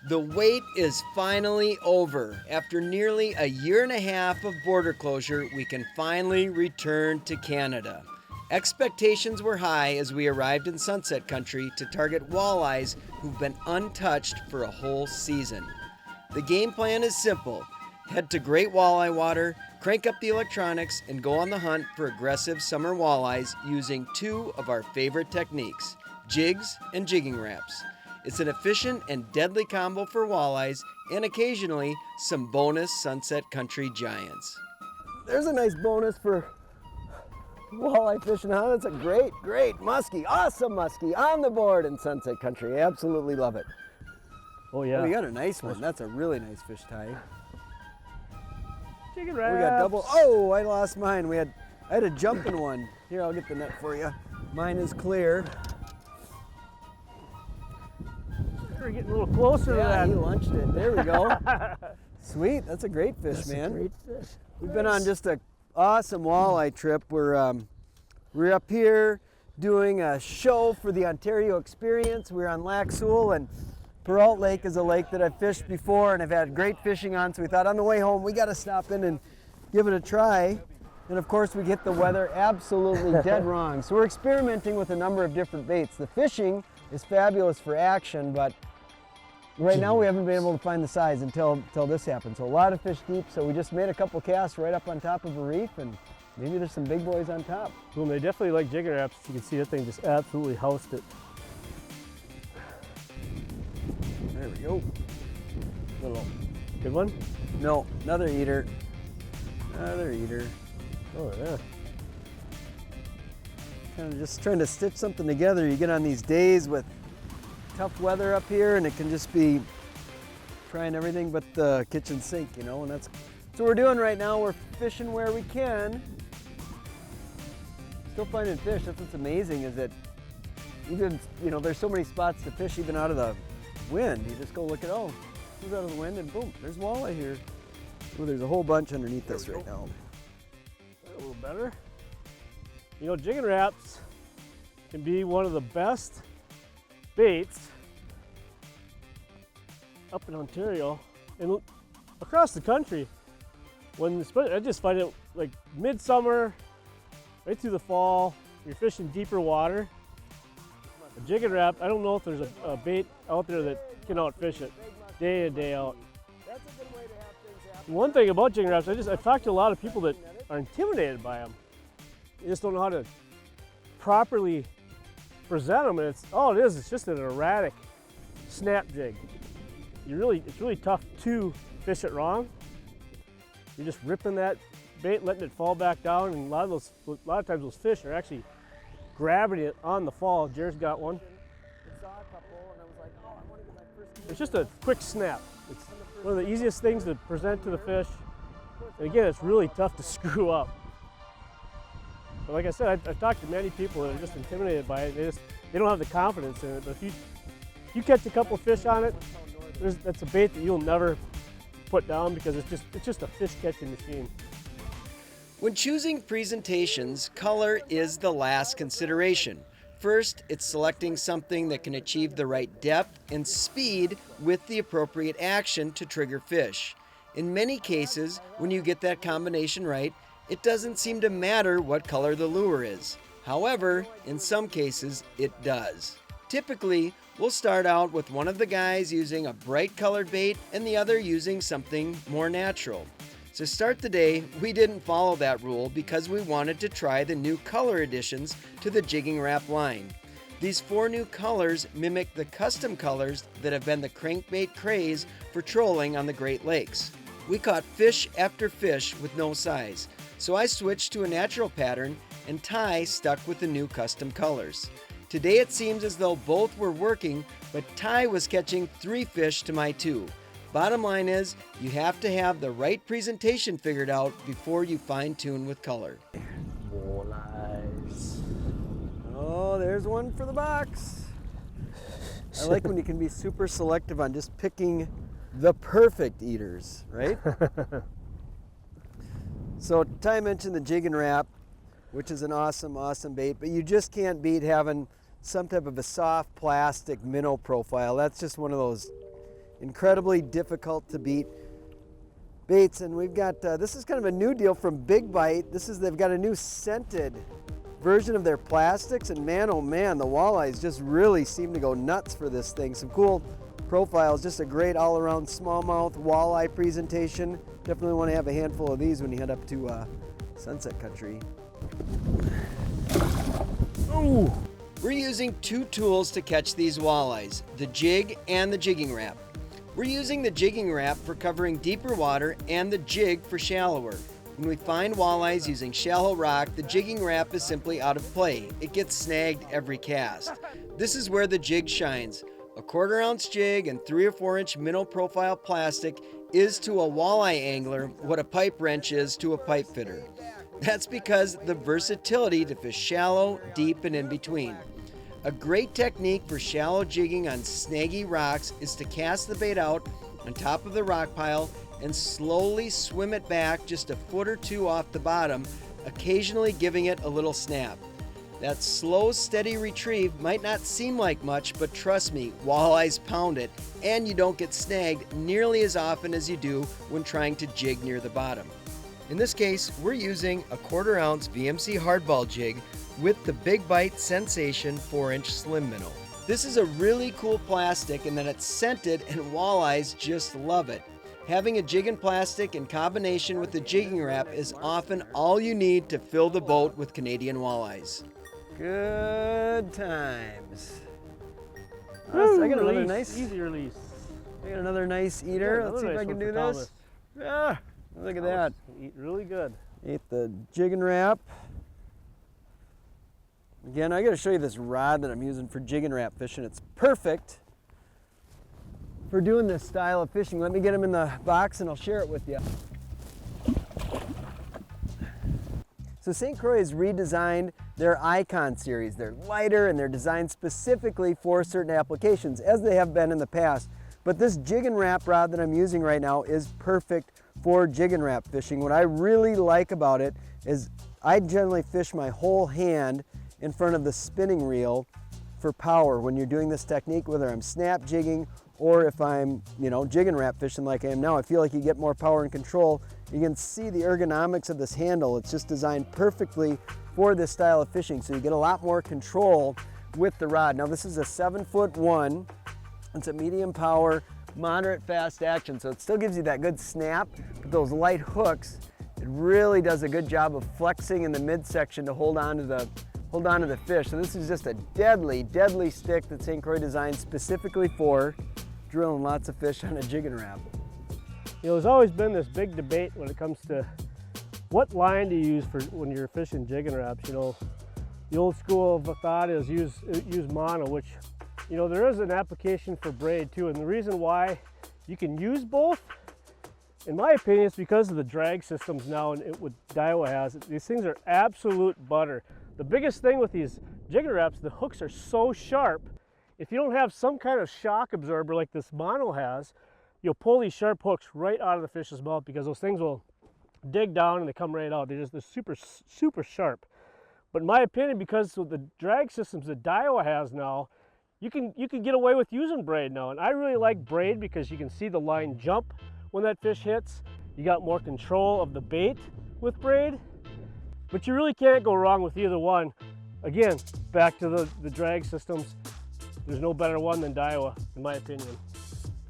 The wait is finally over. After nearly a year and a half of border closure, we can finally return to Canada. Expectations were high as we arrived in Sunset Country to target walleyes who've been untouched for a whole season. The game plan is simple. Head to Great Walleye Water, crank up the electronics, and go on the hunt for aggressive summer walleyes using two of our favorite techniques, jigs and jigging raps. It's an efficient and deadly combo for walleyes and occasionally some bonus Sunset Country giants. There's a nice bonus for walleye fishing, huh? That's a great muskie, awesome muskie on the board in Sunset Country. Absolutely love it. Oh yeah. Oh, you got a nice one. That's a really nice fish tie. Jigging raps. We got double. Oh, I lost mine. I had a jumping one. Here, I'll get the net for you. Mine is clear. We're getting a little closer to that. Yeah, he launched it. There we go. Sweet. That's a great fish, That's man. A great fish. We've been on just an awesome walleye trip. We're up here doing a show for the Ontario Experience. We're on Lac Seul, and Perrault Lake is a lake that I've fished before and I've had great fishing on, so we thought on the way home we got to stop in and give it a try. And of course we get the weather absolutely dead wrong. So we're experimenting with a number of different baits. The fishing is fabulous for action, but right now we haven't been able to find the size until this happened. So a lot of fish deep, so we just made a couple casts right up on top of a reef, and maybe there's some big boys on top. Well, they definitely like jigging raps. You can see that thing just absolutely housed it. There we go. Little. Good one? No, another eater. Another eater. Oh yeah. Kind of just trying to stitch something together. You get on these days with tough weather up here and it can just be trying everything but the kitchen sink, you know, and that's what we're doing right now. We're fishing where we can. Still finding fish. That's what's amazing, is that even, you know, there's so many spots to fish even out of the wind. You just go look at, oh, who's out of the wind, and boom, there's walleye here. Oh, there's a whole bunch underneath us right now. A little better. You know, jigging raps can be one of the best baits up in Ontario and across the country. I just find it like midsummer, right through the fall, you're fishing deeper water. A jigging rap, I don't know if there's a bait out there that can outfish it day in, day out. That's a good way to have things happen. One thing about jigging raps, I've talked to a lot of people that are intimidated by them. You just don't know how to properly present them, and it's just an erratic snap jig. It's really tough to fish it wrong. You're just ripping that bait, letting it fall back down, and a lot of times those fish are actually grabbing it on the fall. Jared's got one. It's just a quick snap. It's one of the easiest things to present to the fish. And again, it's really tough to screw up. But like I said, I've talked to many people that are just intimidated by it. They don't have the confidence in it. But if you catch a couple fish on it, that's a bait that you'll never put down, because it's just a fish catching machine. When choosing presentations, color is the last consideration. First, it's selecting something that can achieve the right depth and speed with the appropriate action to trigger fish. In many cases, when you get that combination right, it doesn't seem to matter what color the lure is. However, in some cases, it does. Typically, we'll start out with one of the guys using a bright colored bait and the other using something more natural. To start the day, we didn't follow that rule because we wanted to try the new color additions to the jigging rap line. These 4 new colors mimic the custom colors that have been the crankbait craze for trolling on the Great Lakes. We caught fish after fish with no size, so I switched to a natural pattern and Ty stuck with the new custom colors. Today it seems as though both were working, but Ty was catching 3 fish to my 2. Bottom line is, you have to have the right presentation figured out before you fine-tune with color. Walleyes. Oh, there's one for the box. I like when you can be super selective on just picking the perfect eaters, right? So Ty mentioned the jigging rap, which is an awesome bait, but you just can't beat having some type of a soft plastic minnow profile. That's just one of those incredibly difficult to beat baits. And we've got, this is kind of a new deal from Big Bite. They've got a new scented version of their plastics, and man, oh man, the walleyes just really seem to go nuts for this thing. Some cool profiles, just a great all-around smallmouth walleye presentation. Definitely want to have a handful of these when you head up to Sunset Country. Ooh. We're using two tools to catch these walleyes, the jig and the jigging rap. We're using the jigging rap for covering deeper water and the jig for shallower. When we find walleyes using shallow rock, the jigging rap is simply out of play. It gets snagged every cast. This is where the jig shines. A 1/4 ounce jig and 3 or 4 inch minnow profile plastic is to a walleye angler what a pipe wrench is to a pipe fitter. That's because the versatility to fish shallow, deep, and in between. A great technique for shallow jigging on snaggy rocks is to cast the bait out on top of the rock pile and slowly swim it back just a foot or two off the bottom, occasionally giving it a little snap. That slow, steady retrieve might not seem like much, but trust me, walleyes pound it, and you don't get snagged nearly as often as you do when trying to jig near the bottom. In this case, we're using a 1/4 ounce VMC hardball jig with the Big Bite Sensation 4-inch slim minnow. This is a really cool plastic in that it's scented and walleyes just love it. Having a jig and plastic in combination with the jigging wrap is often all you need to fill the boat with Canadian walleyes. Good times. I got another nice, easy release. I got another nice eater. Let's see if I can do this. Yeah, look at that. Eat really good. Ate the jig and wrap. Again, I got to show you this rod that I'm using for jig and wrap fishing. It's perfect for doing this style of fishing. Let me get them in the box and I'll share it with you. So St. Croix has redesigned their Icon series. They're lighter and they're designed specifically for certain applications, as they have been in the past. But this jig and wrap rod that I'm using right now is perfect for jig and wrap fishing. What I really like about it is I generally fish my whole hand in front of the spinning reel for power when you're doing this technique, whether I'm snap jigging or if I'm, jig and wrap fishing like I am now. I feel like you get more power and control. You can see the ergonomics of this handle. It's just designed perfectly for this style of fishing, so you get a lot more control with the rod. Now this is a 7'1". It's a medium power, moderate fast action, so it still gives you that good snap, but those light hooks, it really does a good job of flexing in the midsection to hold on to the fish. So this is just a deadly, deadly stick that St. Croix designed specifically for drilling lots of fish on a jig and wrap. There's always been this big debate when it comes to what line to use for when you're fishing jig and wraps. The old school of thought is use mono, which, there is an application for braid too. And the reason why you can use both, in my opinion, is because of the drag systems now and what Daiwa has. These things are absolute butter. The biggest thing with these jig and wraps, the hooks are so sharp. If you don't have some kind of shock absorber like this mono has, you'll pull these sharp hooks right out of the fish's mouth because those things will dig down and they come right out. They're super, super sharp. But in my opinion, because of the drag systems that Daiwa has now, you can get away with using braid now. And I really like braid because you can see the line jump when that fish hits. You got more control of the bait with braid, but you really can't go wrong with either one. Again, back to the drag systems. There's no better one than Daiwa, in my opinion.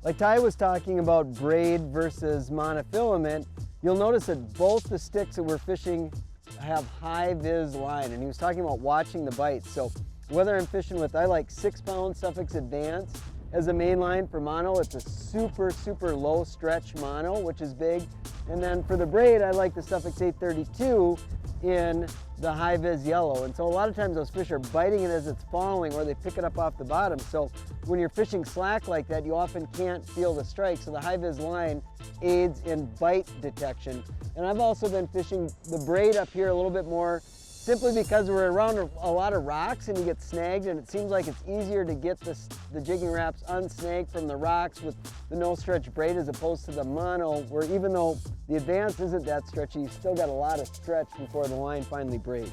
Like Ty was talking about braid versus monofilament, you'll notice that both the sticks that we're fishing have high vis line, and he was talking about watching the bites. So whether I'm fishing with, I like 6-pound Suffix Advance as a main line for mono. It's a super, super low stretch mono, which is big. And then for the braid, I like the Suffix 832 in the high vis yellow. And so a lot of times those fish are biting it as it's falling, or they pick it up off the bottom. So when you're fishing slack like that, you often can't feel the strike. So the high vis line aids in bite detection. And I've also been fishing the braid up here a little bit more, simply because we're around a lot of rocks and you get snagged, and it seems like it's easier to get the jigging wraps unsnagged from the rocks with the no stretch braid as opposed to the mono, where even though the Advance isn't that stretchy, you still got a lot of stretch before the line finally breaks.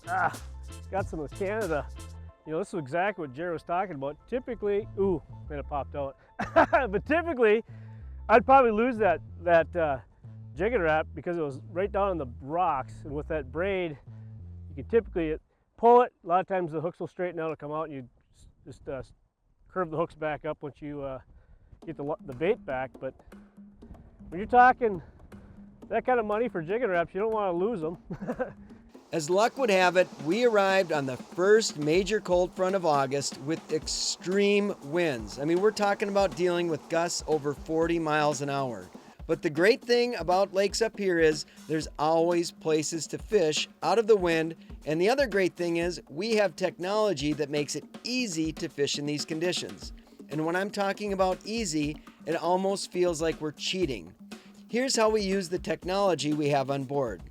Got some of Canada You know, this is exactly what Jared was talking about. Typically, ooh, man, it popped out. But typically, I'd probably lose that jigging rap because it was right down on the rocks, and with that braid, you can typically pull it. A lot of times the hooks will straighten out, it'll come out, and you just curve the hooks back up once you get the bait back. But when you're talking that kind of money for jigging raps, you don't want to lose them. As luck would have it, we arrived on the first major cold front of August with extreme winds. I mean, we're talking about dealing with gusts over 40 miles an hour. But the great thing about lakes up here is there's always places to fish out of the wind. And the other great thing is we have technology that makes it easy to fish in these conditions. And when I'm talking about easy, it almost feels like we're cheating. Here's how we use the technology we have on board.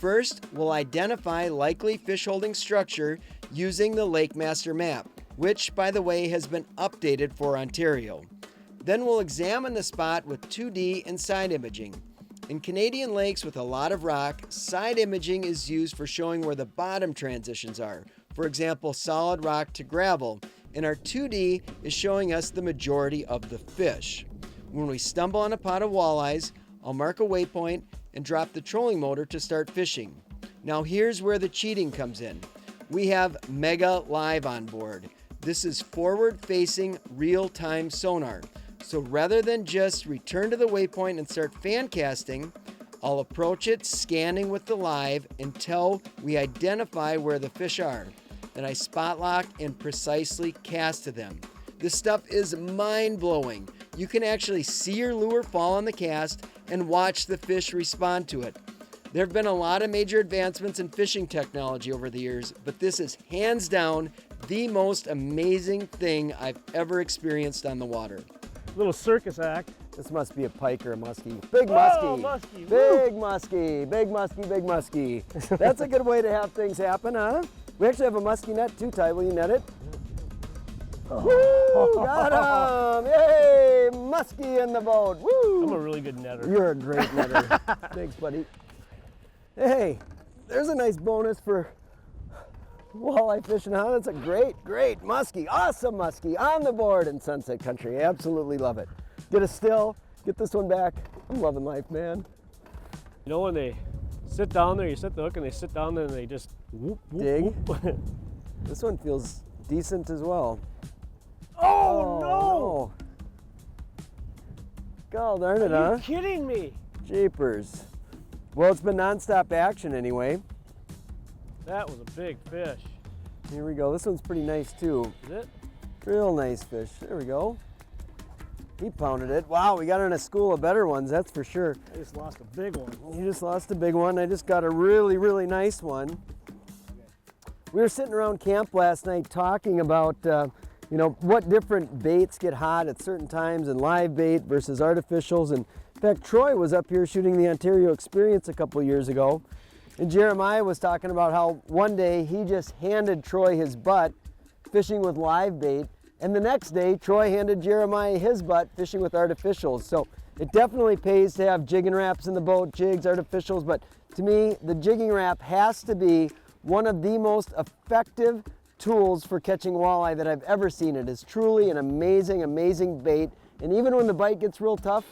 First, we'll identify likely fish holding structure using the Lake Master map, which, by the way, has been updated for Ontario. Then we'll examine the spot with 2D and side imaging. In Canadian lakes with a lot of rock, side imaging is used for showing where the bottom transitions are. For example, solid rock to gravel. And our 2D is showing us the majority of the fish. When we stumble on a pot of walleyes, I'll mark a waypoint and drop the trolling motor to start fishing. Now here's where the cheating comes in. We have Mega Live on board. This is forward-facing, real-time sonar. So rather than just return to the waypoint and start fan casting, I'll approach it scanning with the live until we identify where the fish are. Then I spot lock and precisely cast to them. This stuff is mind-blowing. You can actually see your lure fall on the cast and watch the fish respond to it. There have been a lot of major advancements in fishing technology over the years, but this is hands down the most amazing thing I've ever experienced on the water. Little circus act. This must be a pike or a muskie. Big Oh, muskie. muskie. Big muskie. Big muskie. Big muskie. That's a good way to have things happen, huh? We actually have a muskie net too, Ty. Will you net it? Woo! Got him! Yay! Muskie in the boat. Woo! I'm a really good netter. You're a great netter. Thanks, buddy. Hey, there's a nice bonus for walleye fishing, huh? That's a great muskie. Awesome muskie on the board in Sunset Country. Absolutely love it. Get a still, get this one back. I'm loving life, man. You know when they sit down there, you set the hook and they sit down there and they just whoop, whoop, Dig. whoop. This one feels decent as well. Oh, no! God darn it, Are huh? you kidding me? Jeepers. Well, it's been nonstop action anyway. That was a big fish. Here we go. This one's pretty nice too. Is it? Real nice fish. There we go. He pounded it. Wow, we got in a school of better ones, that's for sure. I just lost a big one. You just lost a big one. I just got a really nice one. We were sitting around camp last night talking about you know, what different baits get hot at certain times and live bait versus artificials. And in fact, Troy was up here shooting the Ontario Experience a couple years ago. And Jeremiah was talking about how one day he just handed Troy his butt fishing with live bait. And the next day, Troy handed Jeremiah his butt fishing with artificials. So it definitely pays to have jigging raps in the boat, jigs, artificials. But to me, the jigging rap has to be one of the most effective tools for catching walleye that I've ever seen. It is truly an amazing bait. And even when the bite gets real tough,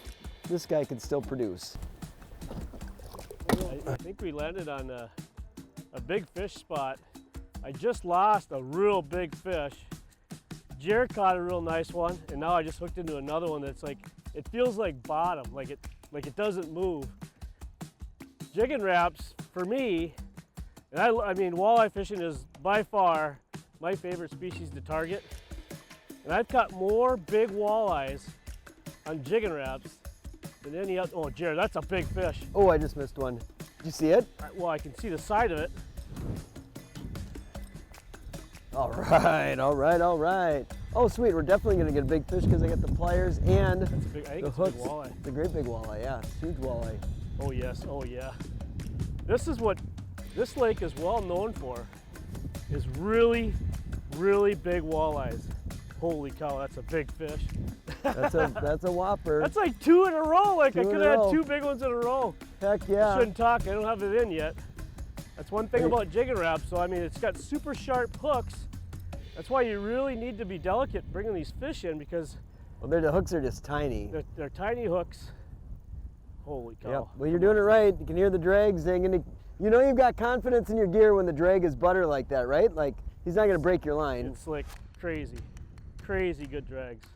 this guy can still produce. I think we landed on a big fish spot. I just lost a real big fish. Jared caught a real nice one, and now I just hooked into another one that's like, it feels like bottom, like it doesn't move. Jigging raps, for me, and I mean, walleye fishing is by far my favorite species to target. And I've caught more big walleyes on jigging raps than any other. Oh, Jared, that's a big fish. Oh, I just missed one. Did you see it? Well, I can see the side of it. All right. Oh, sweet, we're definitely gonna get a big fish because I got the pliers and That's a big, I think the it's hooks. a big walleye. It's a great big walleye, yeah, it's a huge walleye. Oh yes, oh yeah. This is what this lake is well known for, is really big walleyes. Holy cow, that's a big fish. That's a whopper. That's like two in a row, like I Two in could a have row. had two big ones in a row. Heck I yeah. shouldn't talk, I don't have it in yet. That's one thing Hey. about jigging raps. So I mean, it's got super sharp hooks, That's why you really need to be delicate bringing these fish in, because Well, the hooks are just tiny. they're tiny hooks. Holy cow. Yep. Well, you're doing it right. You can hear the drag zinging. You know you've got confidence in your gear when the drag is butter like that, right? Like, he's not going to break your line. It's like crazy, crazy good drags.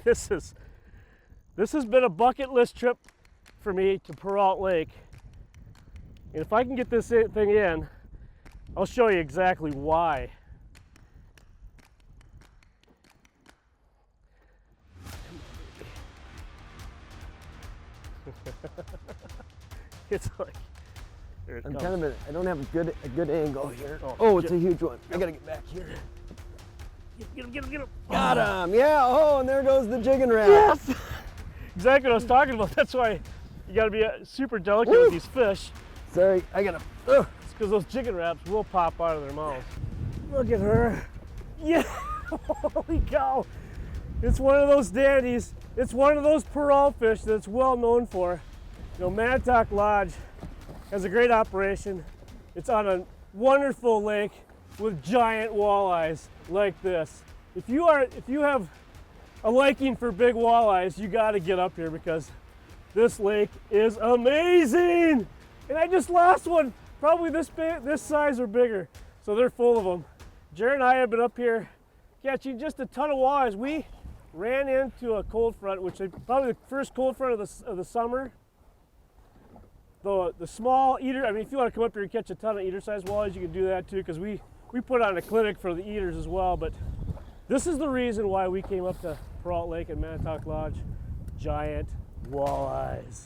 This has been a bucket list trip for me to Perrault Lake. And if I can get this thing in, I'll show you exactly why. It's like, here it comes. I don't have a good angle here. Oh, it's a huge one. I gotta get back here. Get him, get him, get him. Got him, yeah. Oh, and there goes the jigging rap. Yes! Exactly what I was talking about. That's why you gotta be super delicate with these fish. Sorry, I gotta. It's because those jigging raps will pop out of their mouths. Look at her. Yeah, holy cow. It's one of those dandies. It's one of those Perrault fish that's well known for. You know, Manotak Lodge has a great operation. It's on a wonderful lake with giant walleyes like this. If you have a liking for big walleyes, you got to get up here, because this lake is amazing. And I just lost one, probably this big, this size or bigger. So they're full of them. Jared and I have been up here catching just a ton of walleyes. We ran into a cold front, which is probably the first cold front of the summer. The small eater, I mean, if you want to come up here and catch a ton of eater-sized walleyes, you can do that too, because we put on a clinic for the eaters as well. But this is the reason why we came up to Perrault Lake and Manotak Lodge. Giant walleyes.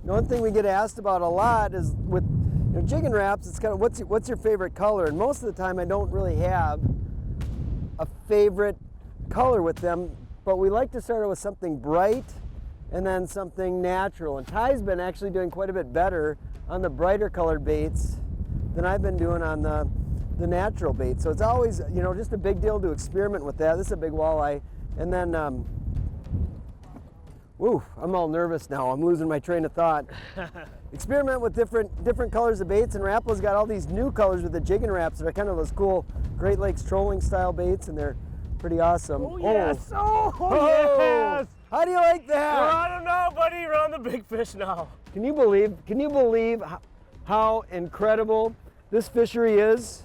One thing we get asked about a lot is with jigging raps, it's kind of what's your favorite color? And most of the time I don't really have a favorite color with them, but we like to start with something bright and then something natural. And Ty's been actually doing quite a bit better on the brighter colored baits than I've been doing on the natural baits. So it's always, just a big deal to experiment with that. This is a big walleye. And then, I'm all nervous now. I'm losing my train of thought. Experiment with different colors of baits, and Rapala's got all these new colors with the jigging raps that are kind of those cool Great Lakes trolling style baits, and they're pretty awesome. Oh yes! Oh yes! How do you like that? Well, I don't know, buddy. You're on the big fish now. Can you believe how incredible this fishery is?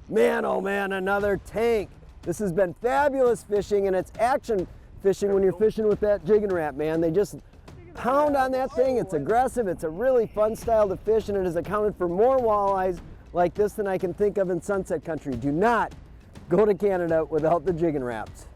Man, oh man, another tank. This has been fabulous fishing, and it's action fishing when you're fishing with that jigging rap, man. They just pound on that thing. It's aggressive. It's a really fun style to fish, and it has accounted for more walleyes like this than I can think of in Sunset Country. Do not go to Canada without the jigging raps.